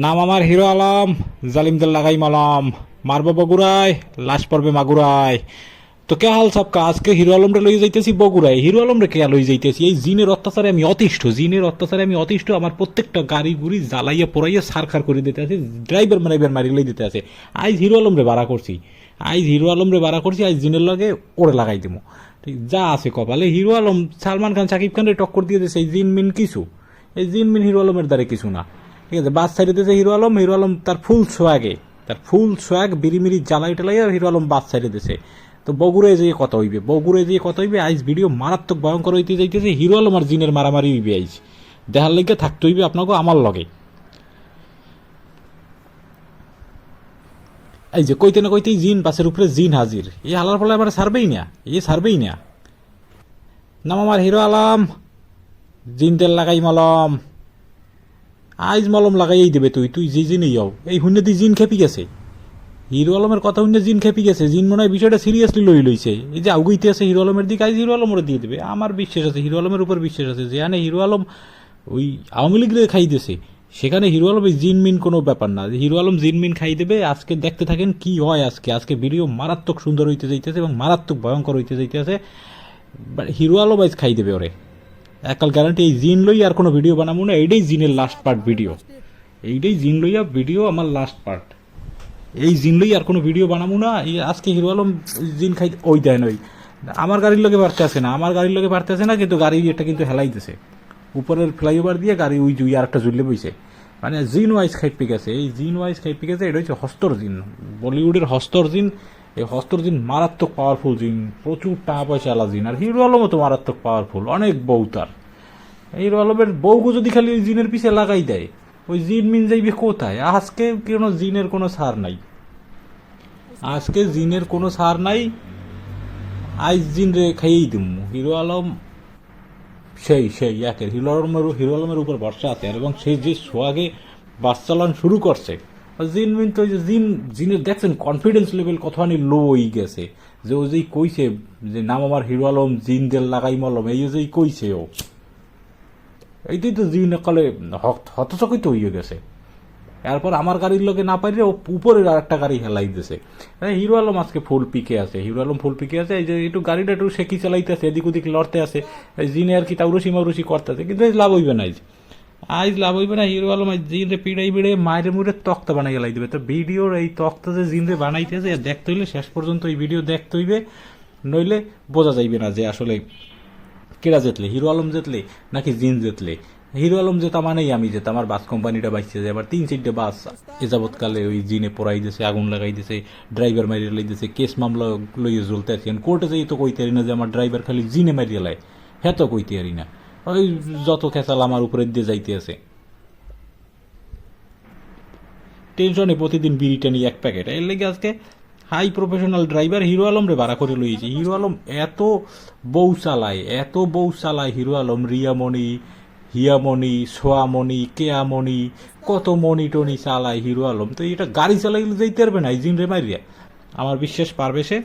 নাম আমার হিরো আলম, জালিমদের লাগাই মলম, মারবো বগুড়ায়, লাশ পড়বে মাগুরায়। তো কে হাল সবকা, আজকে হিরো আলম রে লই যাইতেছি বগুড়ায়। হিরো আলম রে কে লই যাইতেছি, এই জিনের অত্যাচারে আমি অতিষ্ঠ, জিনের অত্যাচারে আমি অতিষ্ঠ। আমার প্রত্যেকটা গাড়ি গুড়ি জ্বালাইয়া পোড়াইয়া সারখার করে দিতে আছে, ড্রাইভার মারাইবার মারি লই দিতে আছে। আইজ হিরো আলম রে ভাড়া করছি, আইজ হিরো আলম রে ভাড়া করছি, আইজ জিনের লগে ওরে লাগাই দেবো। ঠিক যা আছে কপালে। হিরো আলম সালমান খান শাকিব খান রে টক্কর দিয়ে দিয়েছে, এই জিন মিন কিছু, এই জিন মিন হিরো আলমের দ্বারে কিছু না। ঠিক আছে, বাস ছাড়িয়ে দিয়েছে হিরো আলম। হিরো আলম তার ফুল সোয়াগে, তার ফুল সোয়াগ বিড়িমিড়ি জ্বালাই টালাইয়া হিরো আলম বাস ছাড়িয়ে দিয়েছে। তো বগুড়ে যেয়ে কত হইবে, বগুড়ে যেয়ে কত হইবে। আইজ ভিডিও মারাত্মক ভয়ঙ্কর হইতে যাইতেছে। হিরো আলম আর জিনের মারামারি হইবে আইজ, দেখার লেগে থাকতে হইবে আপনাকে আমার লগে। এই যে কইতে না কইতেই জিন বাসের উপরে জিন হাজির, এই হালার ফলে আবার ছাড়বেই না, এ ছাড়বেই না। নাম আমার হিরো আলম, জিন তেল লাগাই মলম। আইজ মলম লাগাইই দেবে তুই, তুই যে জিনই যাও। এই হুন্নে তুই জিন খেপি গেছে, হিরো আলমের কথা হুন্নে জিন খেপি গেছে। জিন মনে হয় বিষয়টা সিরিয়াসলি লইছে। এই যে আগুইতে আছে হিরো আলমের দিকে, আইজ হিরো আলমের দিয়ে দেবে। আমার বিশ্বাস আছে, হিরো আলমের উপর বিশ্বাস আছে, যেখানে হিরো আলম ওই আওয়ামী লীগের খাই দিয়েছে, সেখানে হিরো আলম এই জিন মিন কোনো ব্যাপার না। হিরো আলম জিন মিন খাই দেবে। আজকে দেখতে থাকেন কি হয়। আজকে আজকে ভিডিও মারাত্মক সুন্দর হইতে যাইতেছে এবং মারাত্মক ভয়ঙ্কর হইতে যাইতেছে। হিরো আলম আইজ খাই দেবে ওরে, একাল গ্যারান্টি। এই জিন লই আর কোনো ভিডিও বানাবো না, এইটাই জিনের লাস্ট পার্ট ভিডিও, এইটাই জিন লইয়া ভিডিও আমার লাস্ট পার্ট। এই জিন লই আর কোনো ভিডিও বানাবো না। এই আজকে হিরো আলম জিন খাই ওই দেন ওই আমার গাড়ির লোকে পারতে আসে না, আমার গাড়ির লোকে পারতে আসে না, কিন্তু গাড়ি এটা কিন্তু হেলাইতেছে উপরের ফ্লাইওভার দিয়ে গাড়ি ওই জুই আর একটা ঝুললে বইছে। মানে জিন ওয়াইজ খাইপে গেছে, এই জিন ওয়াইজ খাইপে গেছে। এটা হচ্ছে হস্তর জিন, বলিউডের হস্তর জিন। এই হস্তর জিন মারাত্মক পাওয়ারফুল জিন, প্রচুর টাকা পয়সা আলা জিন। আর হিরো আলমও তো মারাত্মক পাওয়ারফুল, অনেক বউ তার। হিরো আলমের বউকে যদি খালি ওই জিনের পিছে লাগাই দেয়, ওই জিন মিন যাইবে কোথায়। আজকে কোনো জিনের কোনো সার নাই, আজকে জিনের কোনো সার নাই। আইস জিন রে খাইয়েই দিম হিরো আলম। সেই সেই একের হিরো আলমের উপর ভরসা আছে। এবং সেই যে সোয়াগে বাস চালান শুরু করছে, জিন মিন তো জিন, জিনের দেখছেন কনফিডেন্স লেভেল কতখানি লো হয়ে গেছে। যে ও যেই কইছে যে নাম আমার হিরো আলম, জিন দেল লাগাই মলম, এই যেই কইছে ও, এইটাই তো জিন কালে হতচকিত হয়ে গেছে। এরপর আমার গাড়ির লোকে না পাইলে ও উপরের আর একটা গাড়ি হেলাই দিছে। হিরো আলম আজকে ফুল পিকে আছে, হিরো আলম ফুল পিকে আছে। এই যে একটু গাড়িটা একটু শেখি চালাইতেছে, এদিক ওদিক লড়তে আছে, জিনে আর কি তাউরসি মাউরসি করতেছে, কিন্তু লাভ হইবে না। আইজ লাভ হইবে না। হিরো আলম আজ জিনরে পিড়াই পিড়ে মায়ের মুড়ে তক্তা বানাই গেলাই দিবে। তো ভিডিওর এই তক্তা যে জিনরে বানাইতেছে দেখতে হইলে শেষ পর্যন্ত এই ভিডিও দেখতে হইবে, নইলে বোঝা যাইবে না যে আসলে কেরা জেতলে, হিরো আলম জেতলে নাকি জিন জেতলে। হিরো আলম জেতা মানেই আমি যেত, আমার বাস কোম্পানিটা বাইছে যে আবার 3-4টে বাস এ যাবৎকালে ওই জিনে পোড়াই দিয়েছে, আগুন লাগাই দিয়েছে, ড্রাইভার মারিয়ে লাই দিয়েছে, কেস মামলা লইয়ে জ্বলতে আছি। কোর্টে যাই তো কইতে পারি না যে আমার ড্রাইভার খালি জিনে মারিয়ে লাই, হ্যাঁ তো কইতে পারি না। ওই যত খেসাল আমার উপরে দিয়ে যাইতে আছে। টেনশনে প্রতিদিন বিড়ি টানি 1 প্যাকেট। এর লেগে আজকে high professional driver Hero Alom রে ভাড়া করে লইয়েছি। হিরো আলম এত বউ চালায়, এত বউ চালায় হিরো আলম। রিয়ামণি, হিয়ামণি, সোয়ামণি, কেয়ামণি, কত মণি টনি চালায় হিরো আলম। তো এটা গাড়ি চালাইলে যাইতে পারবে না এই জিন রে মারিয়া, আমার বিশ্বাস পারবে সে।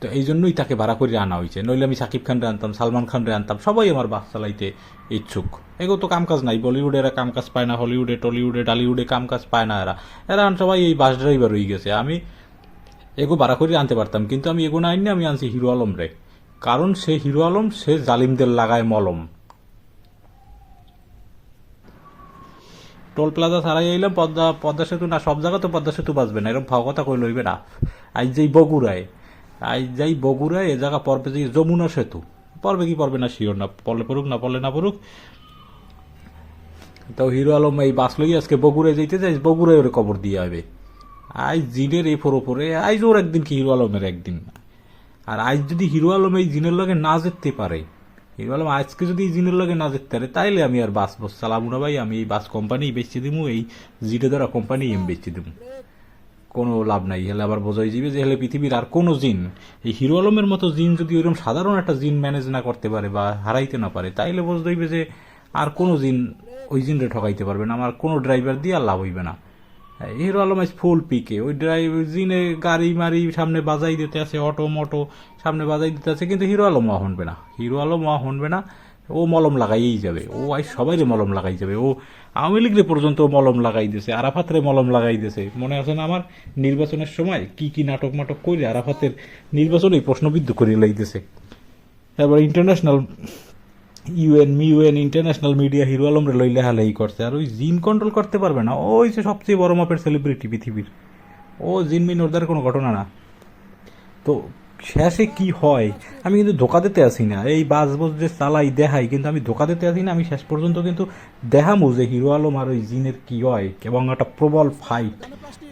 তো এই জন্যই তাকে ভাড়া করে আনা হয়েছে, নইলে আমি সাকিব খান রে আনতাম, সালমান খান রে আনতাম, সবাই আমার বাস চালাইতে ইচ্ছুক। এগো তো কামকাজ নাই, বলিউডে এরা কামকাজ পায় না, হলিউডে টলিউডে ডালিউডে কামকাজ পায় না এরা, এরা সবাই এই বাস ড্রাইভার হয়ে গেছে। আমি এগো ভাড়া করে আনতে পারতাম, কিন্তু আমি এগো না আনি, আমি আনছি হিরো আলম রে। কারণ সে হিরো আলম, সে জালিমদের লাগায় মলম। টোল প্লাজা ছাড়াই আইলাম, পদ্মা পদ্মা সেতু না, সব জায়গা তো পদ্মা সেতু বাঁচবে না, এরকম ভাও কথা কই লইবে না। আজ যেই বগুড়ায়, আজ যাই বগুড়ায়, এ জায়গা পড়বে যে যমুনা সেতু, পড়বে কি পড়বে না শিওর না, পড়লে পড়ুক না পড়লে না পড়ুক। তো হিরো আলম এই বাস লই আজকে বগুড়ায় যাইতে যাই, বগুড়ায় ওরে কবর দিয়ে হবে। আজ জিনের এই ওপরে আইজ ওর একদিন কি হিরো আলমের একদিন। আর আজ যদি হিরো আলম এই জিনের লগে না যেতে পারে, হিরো আলম আজকে যদি এই জিনের লগে না যেতে পারে, তাইলে আমি আর বাস বাস চালাবো না ভাই। আমি এই বাস কোম্পানি বেচতে দিব, এই জিটে ধরা কোম্পানি আমি বেচতে দিব, কোনো লাভ নাই। হেলে আবার বোঝাই যাবে যে হেলে পৃথিবীর আর কোনো জিন, এই হিরো আলমের মতো জিন যদি ওইরকম সাধারণ একটা জিন ম্যানেজ না করতে পারে বা হারাইতে না পারে, তাইলে বোঝা যাইবে যে আর কোনো জিন ওই জিনরে ঠকাইতে পারবে না, আমার কোনো ড্রাইভার দিয়ে আর লাভ হইবে না। হিরো আলম আজ ফুল পিকে, ওই জিনে গাড়ি মারি সামনে বাজাই দিতে আছে, অটো মোটো সামনে বাজাই দিতে আছে, কিন্তু হিরো আলম হনবে না, হিরো আলম হনবে না। ও মলম লাগাইই যাবে, ও আজ সবাইরে মলম লাগাই যাবে। ও আওয়ামী লীগরে পর্যন্ত মলম লাগাই দিয়েছে, আরাফাতরে মলম লাগাই দিয়েছে। মনে আছে না আমার নির্বাচনের সময় কি কি নাটক মাটক করে আরাফাতের নির্বাচনেই প্রশ্নবিদ্ধ করে লাইতেছে। তারপর international UN international media Hero আলমরে লই লেহালেহি করছে। আর ওই জিন কন্ট্রোল করতে পারবে না, ওই যে সবচেয়ে বড় মাপের সেলিব্রিটি পৃথিবীর, ও জিন মিন ওদের কোনো ঘটনা না। তো শেষে কি হয়, আমি কিন্তু ধোকা দিতে আসি না, এই বাস বাস যে চালাই দেখাই, কিন্তু আমি ধোকা দিতে আসি না। আমি শেষ পর্যন্ত কিন্তু দেখামো যে হিরো আলম আর ওই জিনের কি হয়, এবং একটা প্রবল ফাইট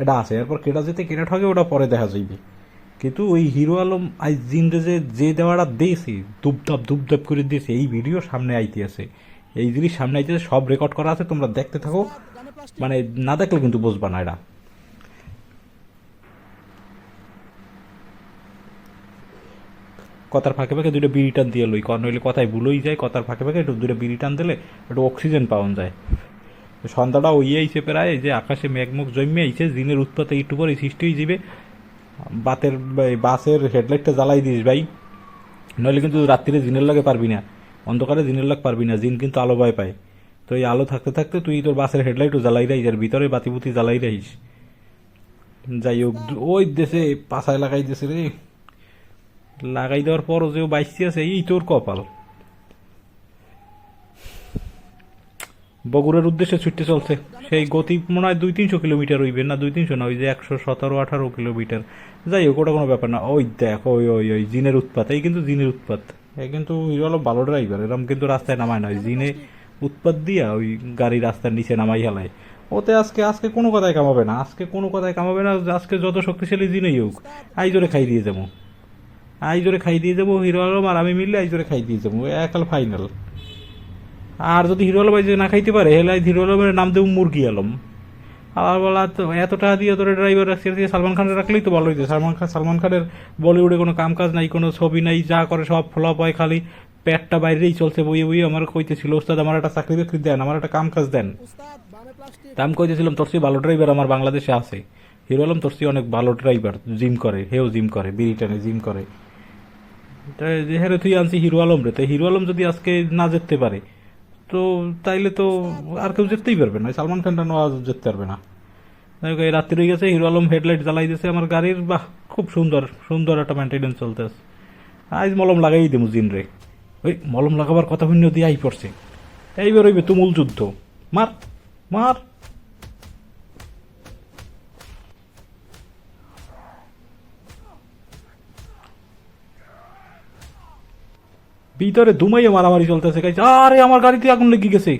এটা আছে। এরপর কেটা যেতে কেটা ঠকে ওটা পরে দেখা যাইবে। কিন্তু ওই হিরো আলম আই জিনরে যে দেওয়াটা দিয়েছে, ধূপধাপ করে দিয়েছে, এই ভিডিও সামনে আইতে আছে, এই জিনিস সামনে আইতে আছে, সব রেকর্ড করা আছে, তোমরা দেখতে থাকো। মানে না দেখলে কিন্তু বুঝবা না এটা। কথার ফাঁকে ফাঁকে দুটো বিড়ি টান দিয়ে লই, নইলে কথায় ভুলই যায়। কথার ফাঁকে ফাঁকে একটু দুটো বিড়ি টান দিলে একটু অক্সিজেন পাওয়া যায়। সন্ধ্যাটা ওই আইছে প্রায়, যে আকাশে মেঘমুখ জন্মে আইছে, জিনের উৎপাতে একটু পরে সৃষ্টি হয়ে যাবে। বাসের হেডলাইটটা জ্বালাই দিস ভাই, নইলে কিন্তু রাত্রিরে জিনের লাগে পারবি না, অন্ধকারে জিনের লাগ পারবি না। জিন কিন্তু আলো ভয় পায়। তো এই আলো থাকতে থাকতে তুই তোর বাসের হেডলাইটও জ্বালাই রাখিস, আর ভিতরে বাতিবুতি জ্বালাই রাখিস। যাই হোক, ওই দেশে পাছায় লাগাই দিয়েছে রে, লাগাই দেওয়ার পরও যে বাইসি আছে, এই তোর কপাল। বগুড়ার উদ্দেশ্যে ছুটতে চলছে, সেই গতি মনে হয় 200-300 কিলোমিটার হইবে, না 200-300 না, ওই যে 117-18 কিলোমিটার। যাই হোক, ওটা কোনো ব্যাপার না। ওই দেখ, ওই ওই ওই জিনের উৎপাত, এই কিন্তু জিনের উৎপাত। এই কিন্তু হিরো আলম ভালো ড্রাইভার, এরকম কিন্তু রাস্তায় নামায় না, ওই জিনে উৎপাত দিয়া ওই গাড়ি রাস্তার নিচে নামাই হেলায়। ওতে আজকে আজকে কোনো কথায় কামাবে না, আজকে কোনো কথায় কামাবে না। আজকে যত শক্তিশালী জিনেই হোক, আইজোরে খাই দিয়ে যাবো, আইজোরে খাই দিয়ে যাবো। হিরো আলম আর আমি মিললে আইজোরে খাই দিয়ে যাবো, একাল ফাইনাল। আর যদি হিরো আলম না খাইতে পারে, হেলে হিরো আলমের নাম দেবো মুরগি আলম। আবার বলা তো এত টাকা দিয়ে তোর ড্রাইভার রাখছে, সালমান খানের রাখলেই তো ভালো হইতো। সালমান খানের বলিউডে কোনো কাম কাজ নাই, কোনো ছবি নাই, যা করে সব ফ্লপ হয়, খালি পেটটা বাইরেই চলছে বইয়ে বইয়ে। আমার কইতেছিল, ওস্তাদ আমার একটা চাকরি বাকরি দেন, আমার একটা কাম কাজ দেন। তা আমি কইতেছিলাম, তোর চেয়ে ভালো ড্রাইভার আমার বাংলাদেশে আছে। হিরো আলম তোর চেয়ে অনেক ভালো ড্রাইভার, জিম করে, হেও জিম করে, বিড়ি টানে জিম করে। যেখানে তুই আনছি হিরো আলম রে, তো হিরো আলম যদি আজকে না জিততে পারে, তো তাইলে তো আর কেউ জিততেই পারবে না, সালমান খানটা নওয়াজ জিততে পারবে না। এই রাত্রি হয়ে গেছে, হিরো আলম হেডলাইট জ্বালাই দিয়েছে আমার গাড়ির, বাহ খুব সুন্দর সুন্দর একটা মেনটেনেন্স চলতেছে। আজ মলম লাগাই দেবো জিন রে। ওই মলম লাগাবার কথা শূন্য দিয়ে আই পড়ছে, এইবার হইবে তুমুল যুদ্ধ। মার মার, ভিতরে ধুমাইয়ে মারামারি চলতেছে। আরে আমার গাড়িতে আগুন লেগে গেছে।